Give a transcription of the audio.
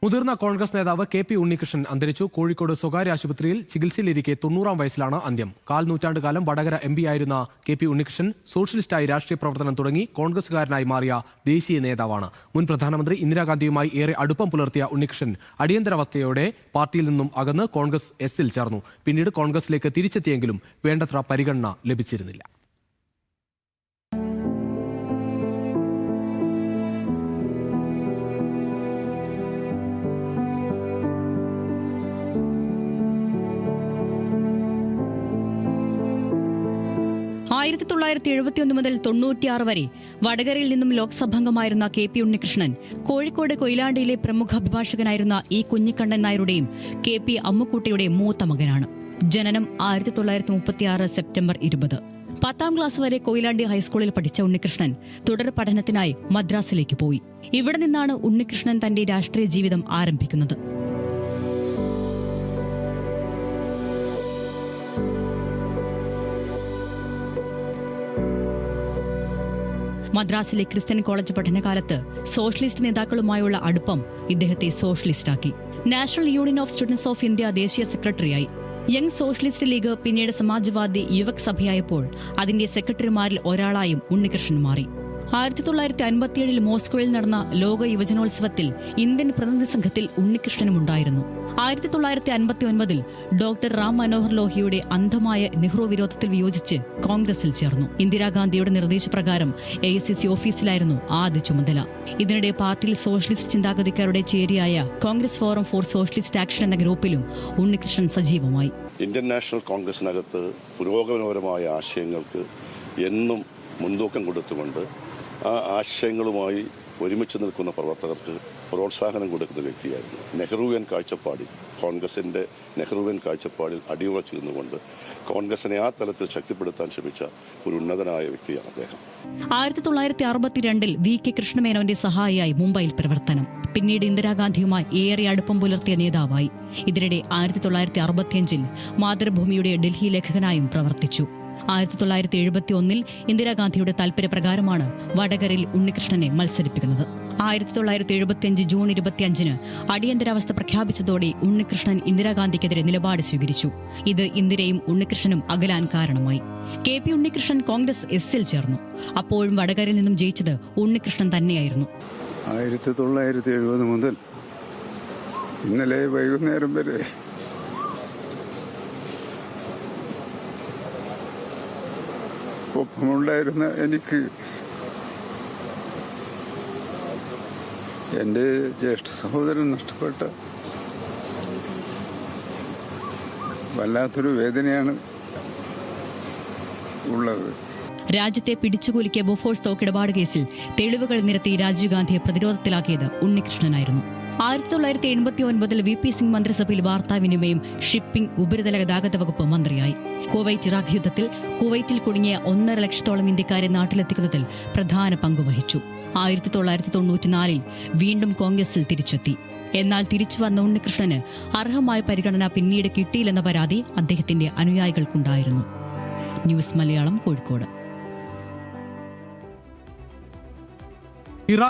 മുതിർന്ന കോൺഗ്രസ് നേതാവ് കെ.പി. ഉണ്ണികൃഷ്ണൻ അന്തരിച്ചു. കോഴിക്കോട് സ്വകാര്യ ആശുപത്രിയിൽ ചികിത്സയിലിരിക്കെ 90-ാം വയസ്സിലാണ് അന്ത്യം. നൂറ്റാണ്ടുകാലം വടകര MP ആയിരുന്ന കെ.പി. ഉണ്ണികൃഷ്ണൻ സോഷ്യലിസ്റ്റായി രാഷ്ട്രീയ പ്രവർത്തനം തുടങ്ങി കോൺഗ്രസുകാരനായി മാറിയ ദേശീയ നേതാവാണ്. മുൻ പ്രധാനമന്ത്രി ഇന്ദിരാഗാന്ധിയുമായി ഏറെ അടുപ്പം പുലർത്തിയ ഉണ്ണികൃഷ്ണൻ അടിയന്തരാവസ്ഥയോടെ പാർട്ടിയിൽ നിന്നും അകന്ന് കോൺഗ്രസ് എസിൽ ചേർന്നു. പിന്നീട് കോൺഗ്രസിലേക്ക് തിരിച്ചെത്തിയെങ്കിലും വേണ്ടത്ര പരിഗണന ലഭിച്ചിരുന്നില്ല. ആയിരത്തി 1971 മുതൽ 96 വരെ വടകരയിൽ നിന്നും ലോക്സഭാംഗമായിരുന്ന കെ.പി. ഉണ്ണികൃഷ്ണൻ കോഴിക്കോട് കൊയിലാണ്ടിയിലെ പ്രമുഖ അഭിഭാഷകനായിരുന്ന ഇ. കുഞ്ഞിക്കണ്ണൻ നായരുടെയും കെ.പി. അമ്മുക്കുട്ടിയുടെയും മൂത്ത മകനാണ്. ജനനം 1936 സെപ്റ്റംബർ 20. 10ാം ക്ലാസ് വരെ കൊയിലാണ്ടി ഹൈസ്കൂളിൽ പഠിച്ച ഉണ്ണികൃഷ്ണൻ തുടർ പഠനത്തിനായി മദ്രാസിലേക്ക് പോയി. ഇവിടെ നിന്നാണ് ഉണ്ണികൃഷ്ണൻ തന്റെ രാഷ്ട്രീയ ജീവിതം ആരംഭിക്കുന്നത്. മദ്രാസിലെ ക്രിസ്ത്യൻ കോളേജ് പഠനകാലത്ത് സോഷ്യലിസ്റ്റ് നേതാക്കളുമായുള്ള അടുപ്പം ഇദ്ദേഹത്തെ സോഷ്യലിസ്റ്റാക്കി. National union of students of India ദേശീയ സെക്രട്ടറിയായി. യങ് സോഷ്യലിസ്റ്റ് ലീഗ്, പിന്നീട് സമാജ്വാദി യുവക് സഭയായപ്പോൾ അതിന്റെ സെക്രട്ടറിമാരിൽ ഒരാളായും ഉണ്ണികൃഷ്ണൻ മാറി. 1957 മോസ്കോയിൽ നടന്ന ലോക യുവജനോത്സവത്തിൽ ഇന്ത്യൻ പ്രതിനിധി സംഘത്തിൽ ഉണ്ണികൃഷ്ണനും ഉണ്ടായിരുന്നു. 1959 ഡോക്ടർ റാം മനോഹർ ലോഹിയുടെ അന്ധമായ നെഹ്റു വിരോധത്തിൽ വിയോജിച്ച് കോൺഗ്രസിൽ ചേർന്നു. ഇന്ദിരാഗാന്ധിയുടെ നിർദ്ദേശപ്രകാരം AICC ഓഫീസിലായിരുന്നു ആദ്യ ചുമതല. ഇതിനിടെ പാർട്ടിയിൽ സോഷ്യലിസ്റ്റ് ചിന്താഗതിക്കാരുടെ ചേരിയായ Congress forum for socialist action എന്ന ഗ്രൂപ്പിലും ഉണ്ണികൃഷ്ണൻ സജീവമായി. ഇന്ത്യൻ നാഷണൽ കോൺഗ്രസിനകത്ത് പുരോഗമനപരമായ ആശയങ്ങൾക്ക് എന്നും മുൻതൂക്കം കൊടുത്തുകൊണ്ട് ആ ആശയങ്ങളുമായി ഒരുമിച്ച് നിൽക്കുന്ന പ്രവർത്തകർക്ക് പ്രോത്സാഹനം കൊടുക്കുന്ന വ്യക്തിയായിരുന്നു. നെഹ്റുവിയൻ കാഴ്ചപ്പാടിൽ, കോൺഗ്രസിൻ്റെ നെഹ്റുവിയൻ കാഴ്ചപ്പാടിൽ അടിയുറച്ചു നിന്നുകൊണ്ട് കോൺഗ്രസിനെ ആ തലത്തിൽ ശക്തിപ്പെടുത്താൻ ശ്രമിച്ച ഒരു ഉന്നതനായ വ്യക്തിയാണ് അദ്ദേഹം. 1962 VK കൃഷ്ണമേനോന്റെ സഹായിയായി മുംബൈയിൽ പ്രവർത്തനം. പിന്നീട് ഇന്ദിരാഗാന്ധിയുമായി ഏറെ അടുപ്പം പുലർത്തിയ നേതാവായി. ഇതിനിടെ 1965 മാതൃഭൂമിയുടെ ഡൽഹി ലേഖകനായും പ്രവർത്തിച്ചു. 1971 ഇന്ദിരാഗാന്ധിയുടെ താൽപര്യപ്രകാരമാണ് വടകരയിൽ ഉണ്ണികൃഷ്ണനെ മത്സരിപ്പിക്കുന്നത്. 1975 ജൂൺ 25 അടിയന്തരാവസ്ഥ പ്രഖ്യാപിച്ചതോടെ ഉണ്ണികൃഷ്ണൻ ഇന്ദിരാഗാന്ധിക്കെതിരെ നിലപാട് സ്വീകരിച്ചു. ഇത് ഇന്ദിരയും ഉണ്ണികൃഷ്ണനും അകലാൻ കാരണമായി. കെ.പി. ഉണ്ണികൃഷ്ണൻ കോൺഗ്രസ് എസിൽ ചേർന്നു. അപ്പോഴും വടകരയിൽ നിന്നും ജയിച്ചത് ഉണ്ണികൃഷ്ണൻ തന്നെയായിരുന്നു. 1970 മുതൽ ഇന്നലെ വൈകുന്നേരം വരെ ഒപ്പമുണ്ടായിരുന്ന എനിക്ക് എൻ്റെ ജ്യേഷ്ഠ സഹോദരൻ നഷ്ടപ്പെട്ട വല്ലാത്തൊരു വേദനയാണ് ഉള്ളത്. രാജ്യത്തെ പിടിച്ചുകുലുക്കിയ ബോഫോഴ്സ് തോക്കിടപാട് കേസിൽ തെളിവുകൾ നിരത്തി രാജീവ് ഗാന്ധിയെ പ്രതിരോധത്തിലാക്കിയത് ഉണ്ണികൃഷ്ണനായിരുന്നു. 1989 VP സിംഗ് മന്ത്രിസഭയിൽ വാർത്താവിനിമയം, ഷിപ്പിംഗ്, ഉപരിതല ഗതാഗത വകുപ്പ് മന്ത്രിയായി. കുവൈറ്റ് ഇറാഖ് യുദ്ധത്തിൽ കുവൈറ്റിൽ കുടുങ്ങിയ 1.5 ലക്ഷത്തോളം ഇന്ത്യക്കാരെ നാട്ടിലെത്തിക്കുന്നതിൽ പ്രധാന പങ്കുവഹിച്ചു. 1994 വീണ്ടും കോൺഗ്രസിൽ തിരിച്ചെത്തി. എന്നാൽ തിരിച്ചുവന്ന ഉണ്ണികൃഷ്ണന് അർഹമായ പരിഗണന പിന്നീട് കിട്ടിയില്ലെന്ന പരാതി അദ്ദേഹത്തിന്റെ അനുയായികൾക്കുണ്ടായിരുന്നു. ന്യൂസ് മലയാളം, കോഴിക്കോട്.